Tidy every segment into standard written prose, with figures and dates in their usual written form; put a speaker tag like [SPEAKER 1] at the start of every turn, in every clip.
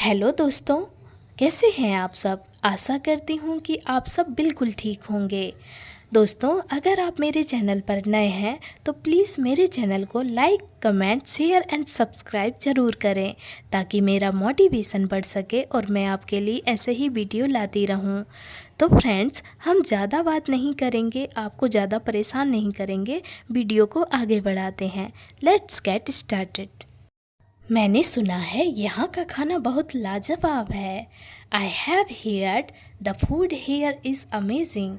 [SPEAKER 1] Hello दोस्तों, कैसे हैं आप सब। आशा करती हूँ कि आप सब बिल्कुल ठीक होंगे। दोस्तों, अगर आप मेरे चैनल पर नए हैं तो प्लीज़ मेरे चैनल को like, comment, share and subscribe ज़रूर करें ताकि मेरा मोटिवेशन बढ़ सके और मैं आपके लिए ऐसे ही वीडियो लाती रहूं। तो फ्रेंड्स, हम ज़्यादा बात नहीं करेंगे, आपको ज़्यादा परेशान नहीं करेंगे, वीडियो को आगे बढ़ाते हैं। Let's get started. मैंने सुना है यहाँ का खाना बहुत लाजवाब है। I have heard the food here is amazing.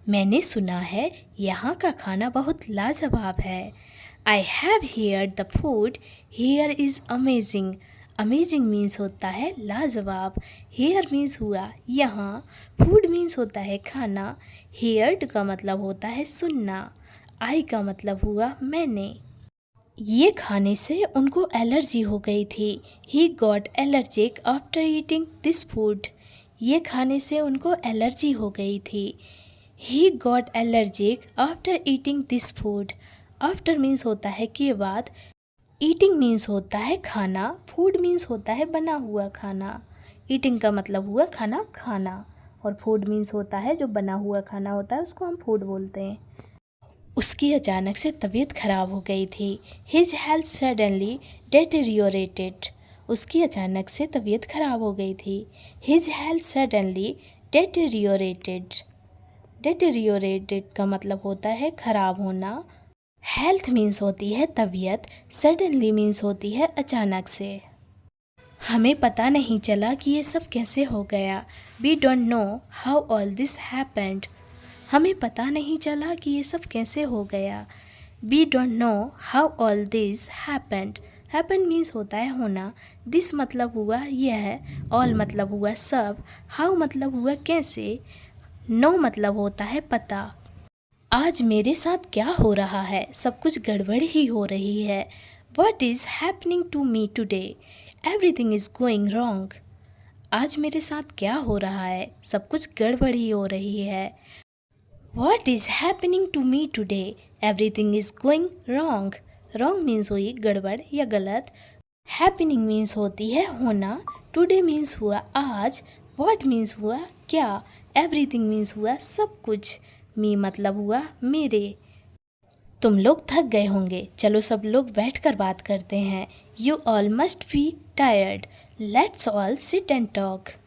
[SPEAKER 1] मैंने सुना है यहाँ का खाना बहुत लाजवाब है। I have heard the food here is amazing. Amazing means होता है लाजवाब, हेयर मीन्स हुआ यहाँ, फूड मीन्स होता है खाना, हेयर्ड का मतलब होता है सुनना, आई का मतलब हुआ मैंने। ये खाने से उनको एलर्जी हो गई थी। He got allergic after eating this food. ये खाने से उनको एलर्जी हो गई थी। He got allergic after eating this food. After means होता है के बाद, ईटिंग मीन्स होता है खाना, फूड मीन्स होता है बना हुआ खाना। ईटिंग का मतलब हुआ खाना खाना, और फूड मीन्स होता है जो बना हुआ खाना होता है उसको हम फूड बोलते हैं। उसकी अचानक से तबीयत खराब हो गई थी। His health suddenly deteriorated. उसकी अचानक से तबीयत खराब हो गई थी। His health suddenly deteriorated. Deteriorated का मतलब होता है खराब होना। हेल्थ मीन्स होती है तबीयत, सडनली मीन्स होती है अचानक से। हमें पता नहीं चला कि ये सब कैसे हो गया। We don't know how all this happened. हमें पता नहीं चला कि ये सब कैसे हो गया। We don't know how all this happened. Happen means होता है होना, दिस मतलब हुआ यह, ऑल मतलब हुआ सब, हाउ मतलब हुआ कैसे, नो मतलब होता है पता। आज मेरे साथ क्या हो रहा है, सब कुछ गड़बड़ ही हो रही है। What is happening to me today? Everything is going wrong. आज मेरे साथ क्या हो रहा है, सब कुछ गड़बड़ ही हो रही है। What is happening to me today? Everything is going wrong. Wrong means हुई गड़बड़ या गलत। Happening means होती है होना। Today means हुआ आज। What means हुआ क्या। Everything means हुआ सब कुछ। Me मतलब हुआ मेरे। तुम लोग थक गए होंगे, चलो सब लोग बैठकर बात करते हैं। You all must be tired. Let's all sit and talk.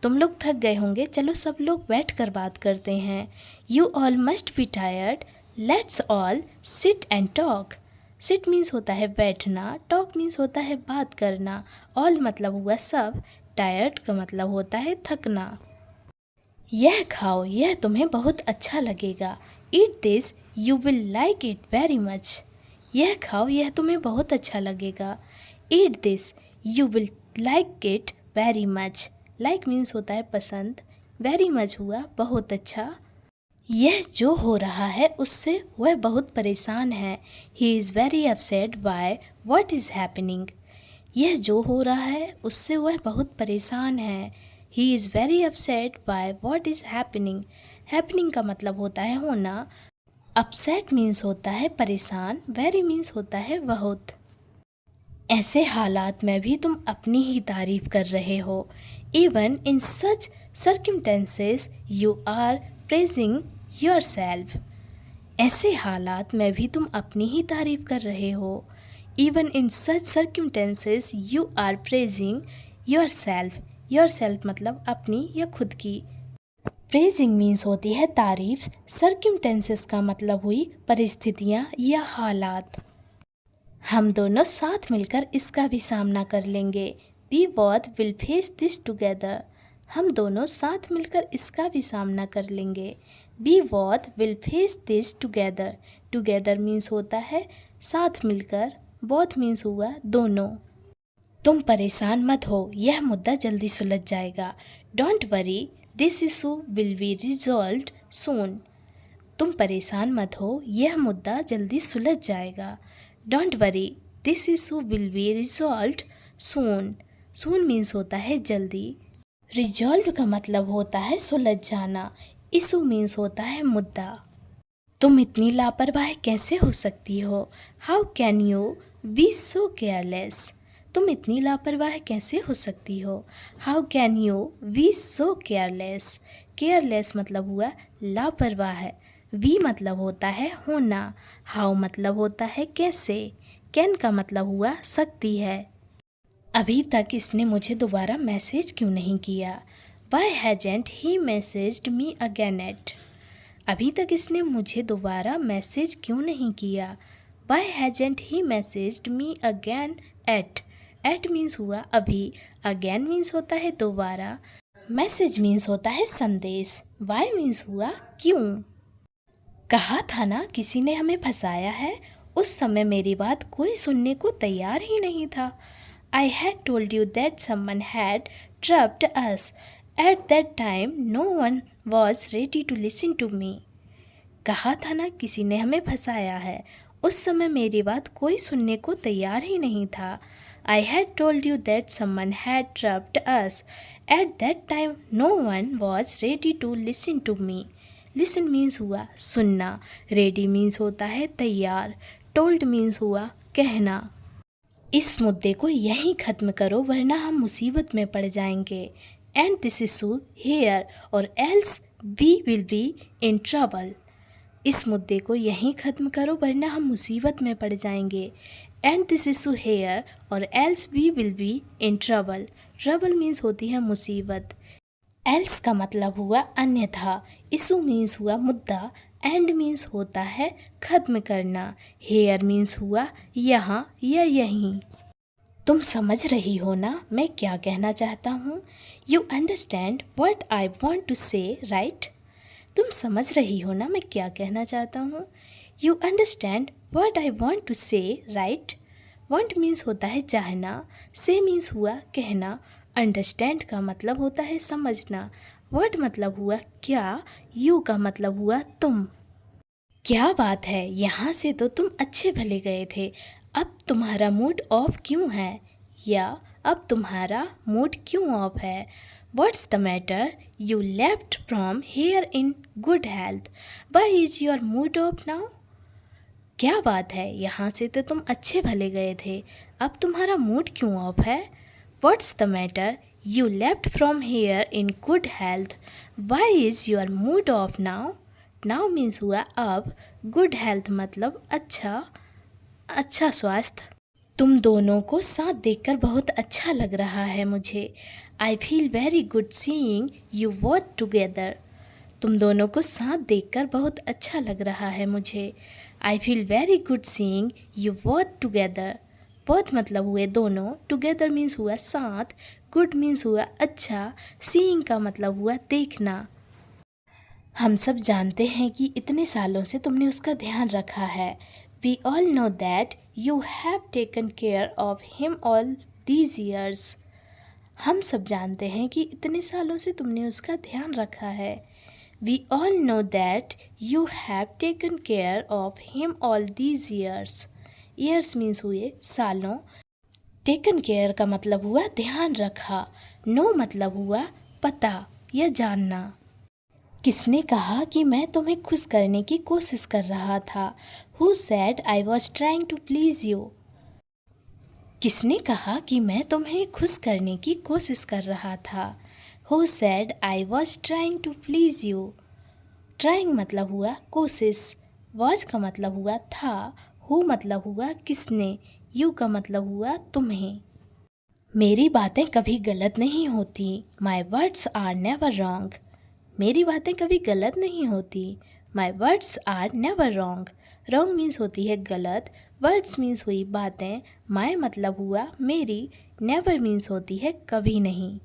[SPEAKER 1] तुम लोग थक गए होंगे, चलो सब लोग बैठकर बात करते हैं। You all must be tired. Let's all sit and talk. Sit means होता है बैठना, talk means होता है बात करना, all मतलब हुआ सब, tired का मतलब होता है थकना। यह खाओ, यह तुम्हें बहुत अच्छा लगेगा। Eat this, you will like it very much. यह खाओ, यह तुम्हें बहुत अच्छा लगेगा। Eat this, you will like it very much. Like means होता है पसंद, very much हुआ बहुत अच्छा। यह जो हो रहा है उससे वह बहुत परेशान है। He is very upset by what is happening. यह जो हो रहा है उससे वह बहुत परेशान है। He is very upset by what is happening. Happening का मतलब होता है होना। Upset means होता है परेशान, very means होता है बहुत। ऐसे हालात में भी तुम अपनी ही तारीफ कर रहे हो। Even in such circumstances you are praising yourself. ऐसे हालात में भी तुम अपनी ही तारीफ कर रहे हो। Even in such circumstances you are praising yourself. Yourself मतलब अपनी या खुद की। Praising means होती है तारीफ, circumstances का मतलब हुई परिस्थितियाँ या हालात। हम दोनों साथ मिलकर इसका भी सामना कर लेंगे। We both will face this together. हम दोनों साथ मिलकर इसका भी सामना कर लेंगे। We both will face this together. Together means होता है साथ मिलकर, both means हुआ दोनों। तुम परेशान मत हो, यह मुद्दा जल्दी सुलझ जाएगा। Don't worry, this issue will be resolved soon. तुम परेशान मत हो, यह मुद्दा जल्दी सुलझ जाएगा। Don't worry, this issue will be resolved soon. Soon means होता है जल्दी। Resolved का मतलब होता है सुलझ जाना। Issue means होता है मुद्दा। तुम इतनी लापरवाह कैसे हो सकती हो? How can you be so careless? तुम इतनी लापरवाह कैसे हो सकती हो? How can you be so careless? Careless मतलब हुआ लापरवाह। वी मतलब होता है होना। हाउ मतलब होता है कैसे। कैन का मतलब हुआ सकती है। अभी तक इसने मुझे दोबारा मैसेज क्यों नहीं किया? Why hasn't he messaged me again yet? अभी तक इसने मुझे दोबारा मैसेज क्यों नहीं किया? Why hasn't he messaged me again yet? Yet means हुआ अभी, अगेन मीन्स होता है दोबारा, मैसेज मीन्स होता है संदेश, वाई मीन्स हुआ क्यों। कहा था ना किसी ने हमें फंसाया है। उस समय मेरी बात कोई सुनने को तैयार ही नहीं था। I had told you that someone had trapped us. At that time, no one was ready to listen to me. कहा था ना किसी ने हमें फंसाया है। उस समय मेरी बात कोई सुनने को तैयार ही नहीं था। I had told you that someone had trapped us. At that time, no one was ready to listen to me. Listen means हुआ सुनना, ready means होता है तैयार, told means हुआ कहना। इस मुद्दे को यहीं ख़त्म करो वरना हम मुसीबत में पड़ जाएंगे। And this issue here or else we will be in trouble. इस मुद्दे को यहीं ख़त्म करो वरना हम मुसीबत में पड़ जाएंगे। And this issue here or else we will be in trouble. Trouble means होती है मुसीबत। एल्स का मतलब हुआ अन्यथा। इशू मीन्स हुआ मुद्दा। एंड मीन्स होता है ख़त्म करना। हेयर मीन्स हुआ यहाँ या यहीं। तुम समझ रही हो ना मैं क्या कहना चाहता हूँ? You understand what I want to say right? तुम समझ रही हो ना मैं क्या कहना चाहता हूँ? You understand what I want to say right? Want means होता है चाहना। से मीन्स हुआ कहना। अंडरस्टैंड का मतलब होता है समझना। वर्ड मतलब हुआ क्या। यू का मतलब हुआ तुम। क्या बात है, यहाँ से तो तुम अच्छे भले गए थे। अब तुम्हारा मूड ऑफ क्यों है? या अब तुम्हारा मूड क्यों ऑफ है? What's the matter? You left from here in good health. Why is your mood off now? क्या बात है, यहाँ से तो तुम अच्छे भले गए थे। अब तुम्हारा मूड क्यों ऑफ है? What's the matter? You left from here in good health. Why is your mood off now? Now means हुआ अब। Good health मतलब अच्छा स्वास्थ्य। तुम दोनों को साथ देखकर बहुत अच्छा लग रहा है मुझे। I feel very good seeing you both together. तुम दोनों को साथ देखकर बहुत अच्छा लग रहा है मुझे। I feel very good seeing you both together. Both मतलब हुए दोनों, टुगेदर मीन्स हुआ साथ, गुड मीन्स हुआ अच्छा, सीइंग का मतलब हुआ देखना। हम सब जानते हैं कि इतने सालों से तुमने उसका ध्यान रखा है। We all know that you have taken care of him all these years. हम सब जानते हैं कि इतने सालों से तुमने उसका ध्यान रखा है। We all know that you have taken care of him all these years. Years means हुए सालों। टेकन केयर का मतलब हुआ ध्यान रखा। नो मतलब हुआ पता या जानना। किसने कहा कि मैं तुम्हें खुश करने की कोशिश कर रहा था? Who said I was trying to please you? किसने कहा कि मैं तुम्हें खुश करने की कोशिश कर रहा था? Who said I was trying to please you? Trying मतलब हुआ कोशिश। वॉज का मतलब हुआ था। हु मतलब हुआ किसने। यू का मतलब हुआ तुम्हें। मेरी बातें कभी गलत नहीं होती। My words are never wrong. मेरी बातें कभी गलत नहीं होती। My words are never wrong. Wrong means होती है गलत। वर्ड्स मीन्स हुई बातें। माई मतलब हुआ मेरी। नेवर मीन्स होती है कभी नहीं।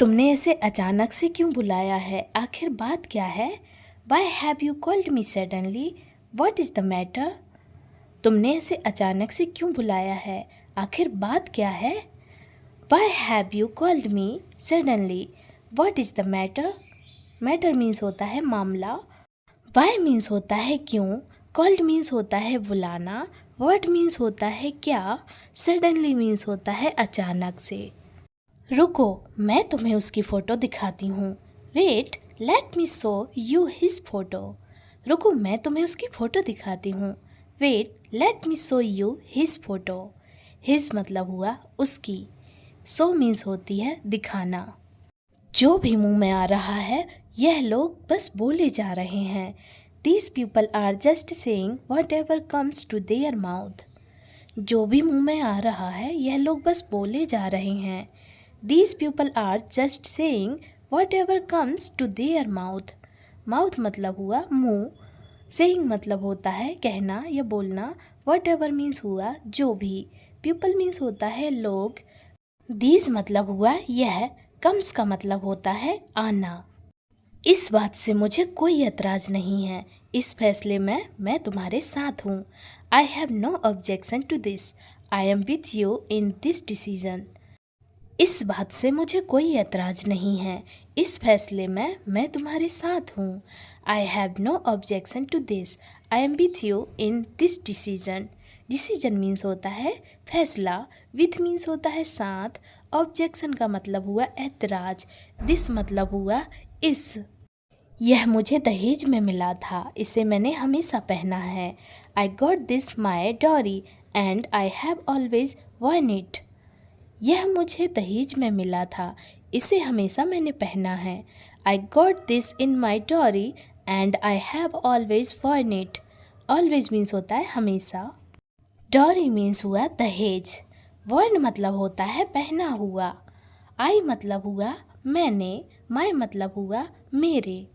[SPEAKER 1] तुमने ऐसे अचानक से क्यों बुलाया है? आखिर बात क्या है? Why have you called me suddenly? What is the matter? तुमने ऐसे अचानक से क्यों बुलाया है? आखिर बात क्या है? Why have you called me suddenly? What is the matter? Matter means होता है मामला। वाई मीन्स होता है क्यों। कॉल्ड मीन्स होता है बुलाना। वॉट मीन्स होता है क्या। सडनली मीन्स होता है अचानक से। रुको, मैं तुम्हें उसकी फ़ोटो दिखाती हूँ। Wait, let me show you his photo. रुको, मैं तुम्हें उसकी फ़ोटो दिखाती हूँ। Wait, let me show you his photo. His मतलब हुआ उसकी, सो मीन्स होती है दिखाना। जो भी मुंह में आ रहा है यह लोग बस बोले जा रहे हैं। These people are just saying whatever comes to their mouth. जो भी मुंह में आ रहा है यह लोग बस बोले जा रहे हैं। These people are just saying whatever comes to their mouth. Mouth मतलब हुआ मुंह, saying मतलब होता है कहना या बोलना, whatever means हुआ जो भी, people means होता है लोग, these मतलब हुआ यह, comes का मतलब होता है आना। इस बात से मुझे कोई एतराज़ नहीं है, इस फैसले में मैं तुम्हारे साथ हूँ। I have no objection to this, I am with you in this decision. इस बात से मुझे कोई एतराज़ नहीं है, इस फैसले में मैं तुम्हारे साथ हूँ। I have no objection to this, I am with you in this decision. Decision means होता है फैसला, विथ मीन्स होता है साथ, ऑब्जेक्शन का मतलब हुआ एतराज़, दिस मतलब हुआ इस। यह मुझे दहेज में मिला था, इसे मैंने हमेशा पहना है। I got this my dowry and I have always worn it. यह मुझे दहेज में मिला था, इसे हमेशा मैंने पहना है। I got this in my dowry and I have always worn it. Always means होता है हमेशा, डॉरी मीन्स हुआ दहेज, वर्न मतलब होता है पहना हुआ, आई मतलब हुआ मैंने, माई मतलब हुआ मेरे।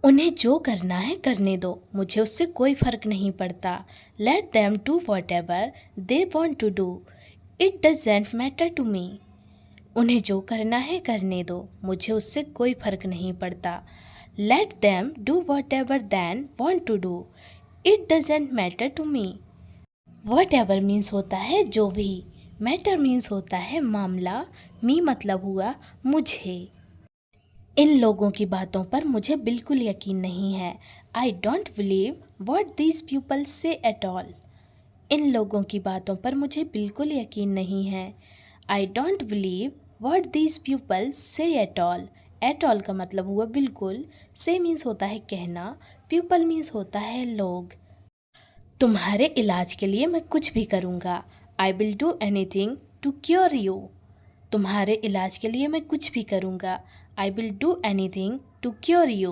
[SPEAKER 1] उन्हें जो करना है करने दो, मुझे उससे कोई फ़र्क नहीं पड़ता। Let them do whatever they want to do, it doesn't matter to me. उन्हें जो करना है करने दो, मुझे उससे कोई फ़र्क नहीं पड़ता। Let them do whatever they want to do, it doesn't matter to me. Whatever means होता है जो भी, मैटर मीन्स होता है मामला, मी मतलब हुआ मुझे। इन लोगों की बातों पर मुझे बिल्कुल यकीन नहीं है। I don't believe what these people से एट ऑल। इन लोगों की बातों पर मुझे बिल्कुल यकीन नहीं है। I don't believe what these people से एट ऑल। एट ऑल का मतलब हुआ बिल्कुल, से मीन्स होता है कहना, पीपल मीन्स होता है लोग। तुम्हारे इलाज के लिए मैं कुछ भी करूँगा। I will do anything to cure you. तुम्हारे इलाज के लिए मैं कुछ भी करूँगा। I will do anything to cure you.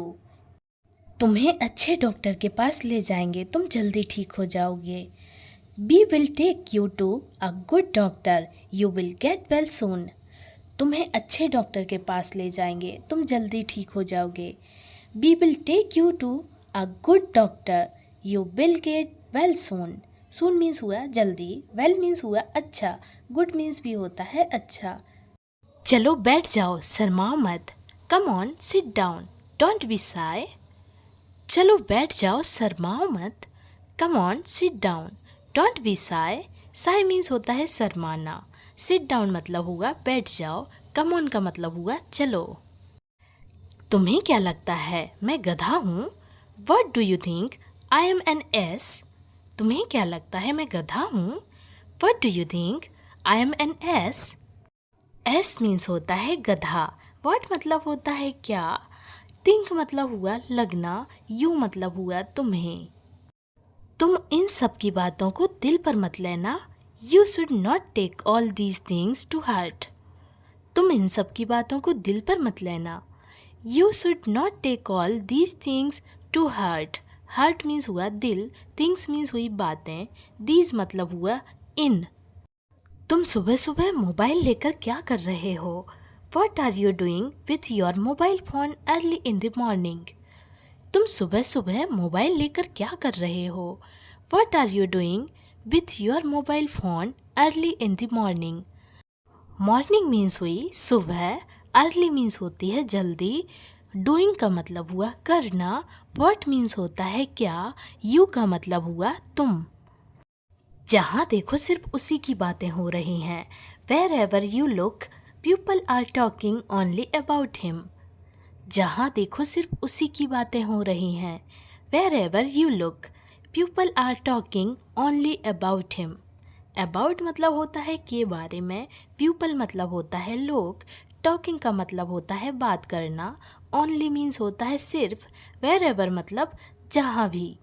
[SPEAKER 1] तुम्हें अच्छे डॉक्टर के पास ले जाएंगे, तुम जल्दी ठीक हो जाओगे। We will take you to a good doctor, you will get well soon. तुम्हें अच्छे डॉक्टर के पास ले जाएंगे, तुम जल्दी ठीक हो जाओगे। We will take you to a good doctor, you will get well soon. Soon means हुआ जल्दी, वेल मीन्स हुआ अच्छा, गुड मीन्स भी होता है अच्छा। चलो बैठ जाओ, शर्माओ मत। Come on sit down, don't be shy. चलो बैठ जाओ, शर्माओ मत। Come on sit down, don't be shy. Shy means होता है शर्माना, सिट डाउन मतलब हुआ बैठ जाओ, कम ऑन का मतलब हुआ चलो। तुम्हें क्या लगता है मैं गधा हूँ? What do you think I am an ass? तुम्हें क्या लगता है मैं गधा हूँ? What do you think I am an ass? Ass means होता है गधा, वट मतलब होता है क्या, थिंक मतलब हुआ लगना, यू मतलब हुआ तुम्हें। तुम इन सब की बातों को दिल पर मत लेना। You should not take all these things to heart. तुम इन सब की बातों को दिल पर मत लेना। You should not take all these things to heart. Heart means हुआ दिल, थिंग्स मीन्स हुई बातें, दीज मतलब हुआ इन। तुम सुबह सुबह मोबाइल लेकर क्या कर रहे हो? What are you doing with your mobile phone early in the morning? तुम सुबह सुबह मोबाइल लेकर क्या कर रहे हो? What are you doing with your mobile phone early in the morning? Morning means हुई सुबह, अर्ली मीन्स होती है जल्दी, डूइंग का मतलब हुआ करना, वॉट मीन्स होता है क्या, यू का मतलब हुआ तुम। जहाँ देखो सिर्फ उसी की बातें हो रही हैं। Wherever you look people are talking only about him. जहाँ देखो सिर्फ उसी की बातें हो रही हैं। Wherever you look people are talking only about him. About मतलब होता है के बारे में, पीपल मतलब होता है लोग, टॉकिंग का मतलब होता है बात करना, ओनली मीन्स होता है सिर्फ, वेर एवर मतलब जहाँ भी।